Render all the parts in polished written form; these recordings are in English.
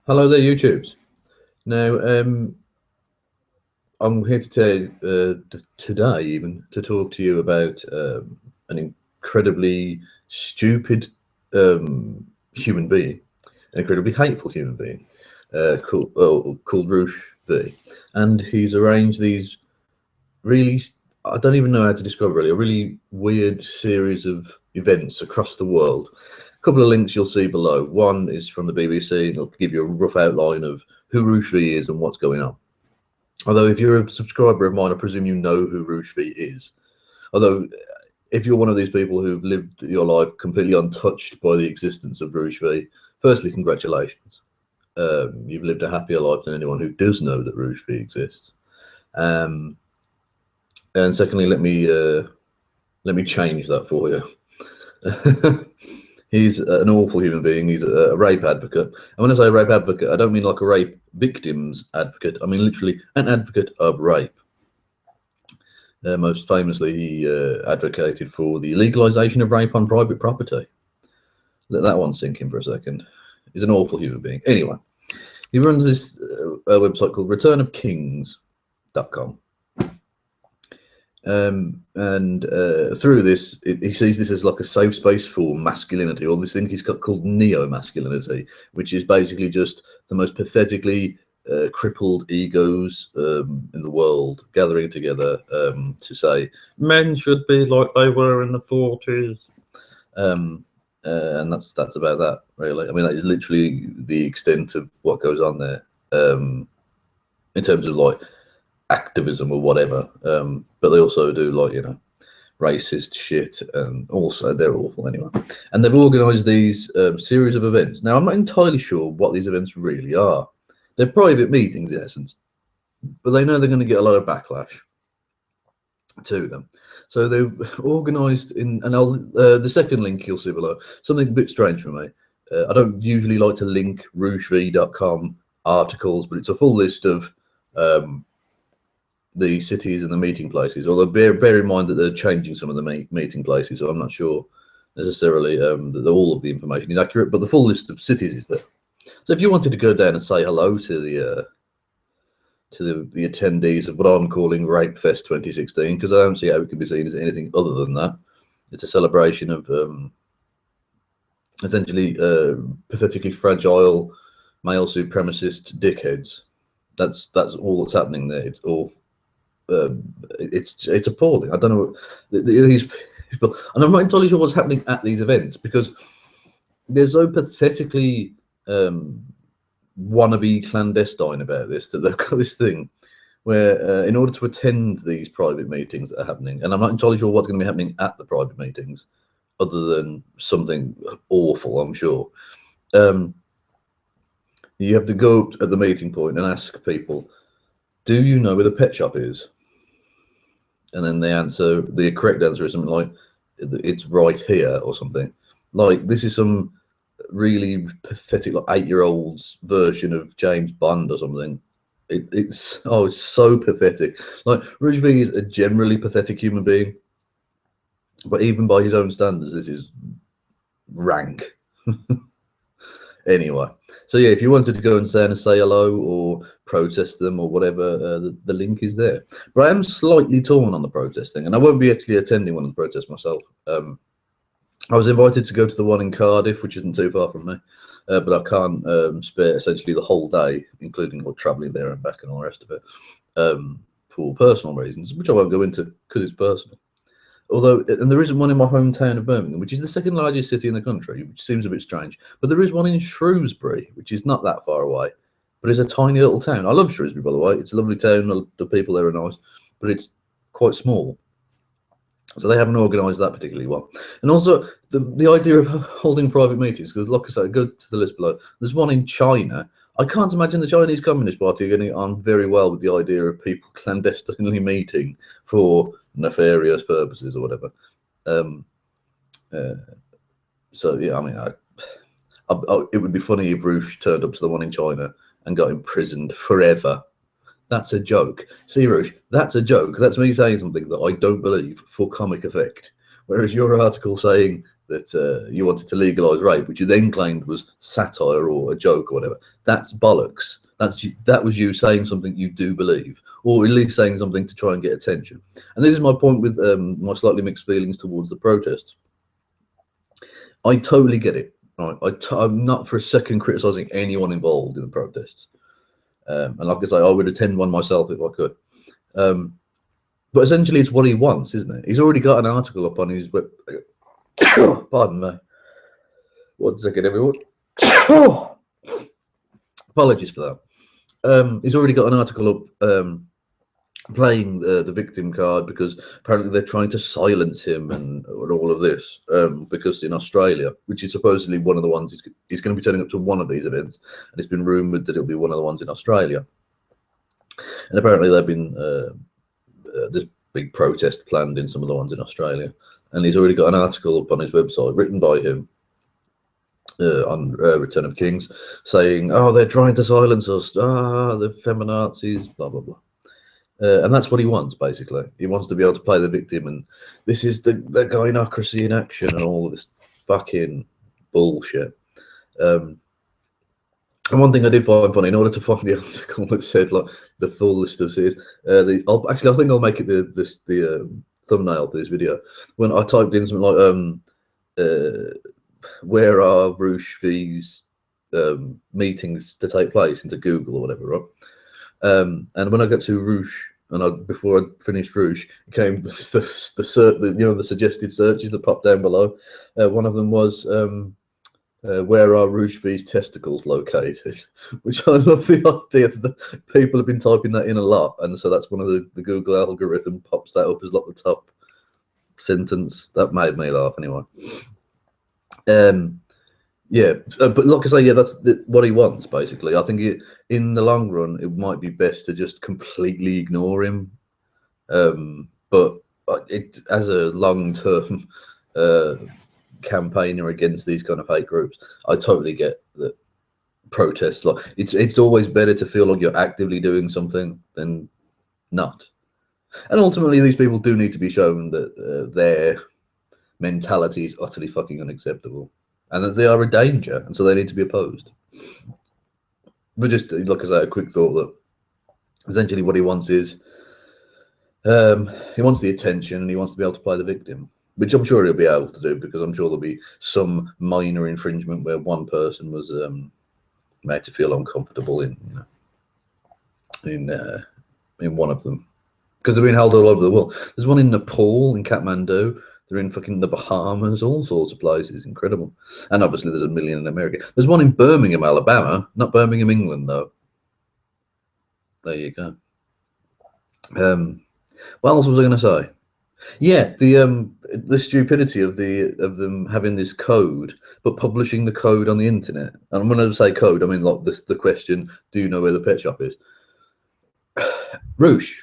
Hello there, YouTubes. Now, I'm here to today even to talk to you about an incredibly stupid human being, an incredibly hateful human being called Roosh V, and he's arranged these really, I don't even know how to describe it really, a really weird series of events across the world. A couple of links you'll see below. One is from the BBC, and it'll give you a rough outline of who Roosh V is and what's going on. Although if you're a subscriber of mine, I presume you know who Roosh V is. Although if you're one of these people who've lived your life completely untouched by the existence of Roosh V, firstly, congratulations. You've lived a happier life than anyone who does know that Roosh V exists. And secondly, let me change that for you. He's an awful human being. He's a rape advocate. And when I say rape advocate, I don't mean like a rape victims advocate. I mean literally an advocate of rape. Most famously, he advocated for the legalization of rape on private property. Let that one sink in for a second. He's an awful human being. Anyway, he runs this website called returnofkings.com. Through this, he sees this as like a safe space for masculinity, or this thing he's got called neo-masculinity, which is basically just the most pathetically crippled egos in the world gathering together to say men should be like they were in the 40s. And that's about that, really. I mean, that is literally the extent of what goes on there in terms of like activism or whatever, but they also do like, you know, racist shit, and also they're awful anyway. And they've organized these series of events. Now, I'm not entirely sure what these events really are. They're private meetings in essence, but they know they're going to get a lot of backlash to them. So they've organized in, and the second link you'll see below, something a bit strange for me. I don't usually like to link roofv.com articles, but it's a full list of the cities and the meeting places, although bear in mind that they're changing some of the meeting places, so I'm not sure necessarily that all of the information is accurate, but the full list of cities is there. So if you wanted to go down and say hello to the attendees of what I'm calling Rapefest 2016, because I don't see how it could be seen as anything other than that. It's a celebration of essentially pathetically fragile male supremacist dickheads. That's all that's happening there. It's all it's appalling. I don't know these people, and I'm not entirely sure what's happening at these events, because they're so pathetically wannabe clandestine about this, that they've got this thing where in order to attend these private meetings that are happening, and I'm not entirely sure what's going to be happening at the private meetings other than something awful, I'm sure, you have to go up at the meeting point and ask people, do you know where the pet shop is? And then the correct answer is something like, it's right here, or something. Like, this is some really pathetic, like 8-year-old's version of James Bond or something. It's so pathetic. Like, Roosh V is a generally pathetic human being, but even by his own standards, this is rank. Anyway, so yeah, if you wanted to go and say hello or protest them or whatever, the link is there. But I am slightly torn on the protest thing, and I won't be actually attending one of the protests myself. I was invited to go to the one in Cardiff, which isn't too far from me, but I can't spare essentially the whole day, including like travelling there and back and all the rest of it, for personal reasons, which I won't go into because it's personal. Although, and there isn't one in my hometown of Birmingham, which is the second largest city in the country, which seems a bit strange. But there is one in Shrewsbury, which is not that far away, but it's a tiny little town. I love Shrewsbury, by the way. It's a lovely town. The people there are nice, but it's quite small. So they haven't organised that particularly well. And also the idea of holding private meetings, because like I said, go to the list below. There's one in China. I can't imagine the Chinese Communist Party are getting on very well with the idea of people clandestinely meeting for nefarious purposes or whatever. So yeah, I mean, it would be funny if Roosh turned up to the one in China and got imprisoned forever. That's a joke. See, Roosh, that's a joke. That's me saying something that I don't believe for comic effect. Whereas your article saying that you wanted to legalise rape, which you then claimed was satire or a joke or whatever. That's bollocks. That was you saying something you do believe, or at least saying something to try and get attention. And this is my point with my slightly mixed feelings towards the protests. I totally get it. Right, I'm not for a second criticising anyone involved in the protests. And like I say, I would attend one myself if I could. But essentially, it's what he wants, isn't it? He's already got an article up on his web. Pardon me. 1 second, everyone. Apologies for that. He's already got an article up playing the victim card because apparently they're trying to silence him and all of this because in Australia, which is supposedly one of the ones he's going to be turning up to one of these events, and it's been rumoured that it'll be one of the ones in Australia. And apparently they've been this big protest planned in some of the ones in Australia, and he's already got an article up on his website written by him on Return of Kings saying, oh, they're trying to silence us, the feminazis, blah blah blah. And that's what he wants, basically. He wants to be able to play the victim, and this is the gynocracy in action and all of this fucking bullshit. And one thing I did find funny, in order to find the article that said like the full list of cities, I think I'll make it the thumbnail for this video. When I typed in something like where are Roosh V's meetings to take place into Google or whatever, right? And when I got to Roosh, and before I finished Roosh, it came the suggested searches that popped down below. One of them was where are Roosh V's testicles located? Which I love the idea that people have been typing that in a lot, and so that's one of the Google algorithm pops that up as like the top sentence. That made me laugh anyway. Yeah, but like I say, yeah, that's what he wants basically. I think in the long run, it might be best to just completely ignore him. But it as a long-term campaigner against these kind of hate groups, I totally get that protests. Like it's always better to feel like you're actively doing something than not. And ultimately, these people do need to be shown that their mentality is utterly fucking unacceptable, and that they are a danger, and so they need to be opposed. But just like I say, a quick thought that essentially what he wants is he wants the attention, and he wants to be able to play the victim, which I'm sure he'll be able to do, because I'm sure there'll be some minor infringement where one person was made to feel uncomfortable in one of them, because they're being held all over the world. There's one in Nepal, in Kathmandu. They're in fucking the Bahamas, all sorts of places. Incredible. And obviously there's a million in America. There's one in Birmingham, Alabama, not Birmingham, England, though. There you go. What else was I going to say? Yeah, the stupidity of them having this code, but publishing the code on the internet. And when I say code, I mean like the question, do you know where the pet shop is? Roosh,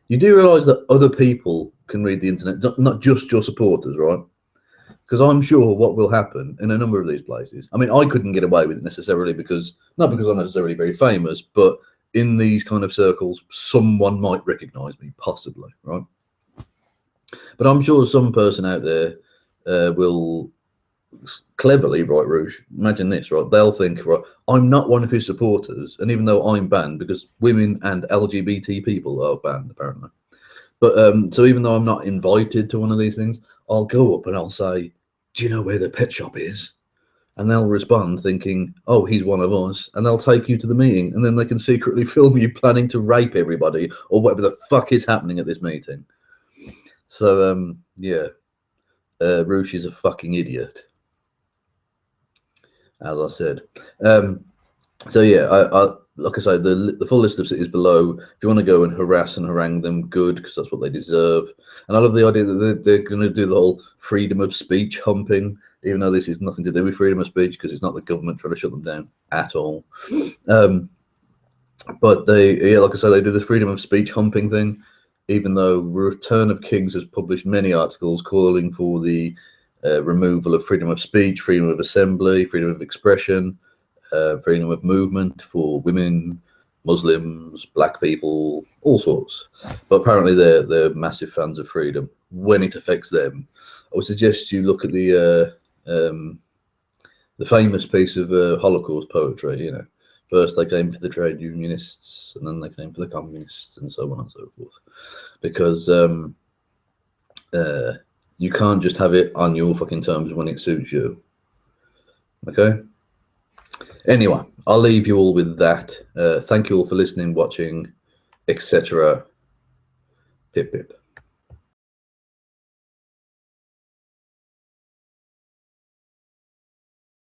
you do realise that other people can read the internet, not just your supporters, right? Because I'm sure what will happen in a number of these places. I mean, I couldn't get away with it necessarily not because I'm necessarily very famous, but in these kind of circles, someone might recognise me, possibly, right? But I'm sure some person out there will cleverly, right, Roosh, imagine this, right? They'll think, right, I'm not one of his supporters, and even though I'm banned, because women and LGBT people are banned, apparently. But so even though I'm not invited to one of these things, I'll go up and I'll say, do you know where the pet shop is? And they'll respond thinking, oh, he's one of us. And they'll take you to the meeting, and then they can secretly film you planning to rape everybody or whatever the fuck is happening at this meeting. So, yeah, Roosh is a fucking idiot, as I said. So, yeah, like I say, the full list of cities below. If you want to go and harass and harangue them, good, because that's what they deserve. And I love the idea that they're going to do the whole freedom of speech humping, even though this is nothing to do with freedom of speech, because it's not the government trying to shut them down at all. But yeah, like I say, they do the freedom of speech humping thing, even though Return of Kings has published many articles calling for the removal of freedom of speech, freedom of assembly, freedom of expression, freedom of movement for women, Muslims, black people, all sorts. But apparently they're massive fans of freedom, when it affects them, I would suggest you look at the famous piece of Holocaust poetry. You know, first they came for the trade unionists, and then they came for the communists, and so on and so forth. Because you can't just have it on your fucking terms when it suits you. Okay. Anyway, I'll leave you all with that. Thank you all for listening, watching, etc. Pip pip.